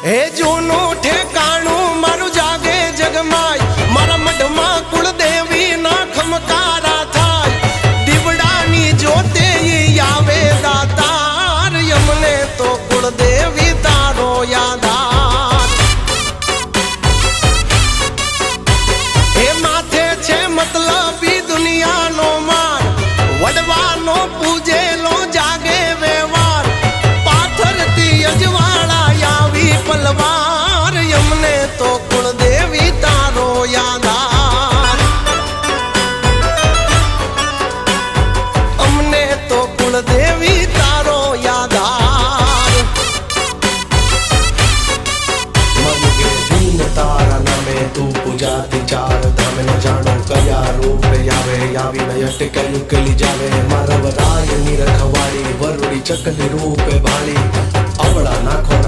હે જૂનું ઠેકાણું મારું જાગે જગમાય, મારા મઢમાં કુળદેવી ના ખમકારા થાય, દીવડાની જોતે આવે દાતાર, યમને તો કુળદેવી તારો યાદાર. હે માથે છે મતલબી દુનિયાનો માર, વડવાનો પૂજેલો જાગે વ્યવહાર, પાથરતી અજવાળા આવી પલવાર, યમને તો કુળદેવી તારો યાદાર. અમને તો કુળદેવી તારો યાદાર. મગે દીન તારા નામે તું પૂજાતી ચાર ધામે, ન જાણો કયા રૂપે આવે, આવીને અટકેલું ઉકેલી જાવે. મારા વરાયની રખવાડી વરુડી ચકલી રૂપે ભાળી, અવળા નાખો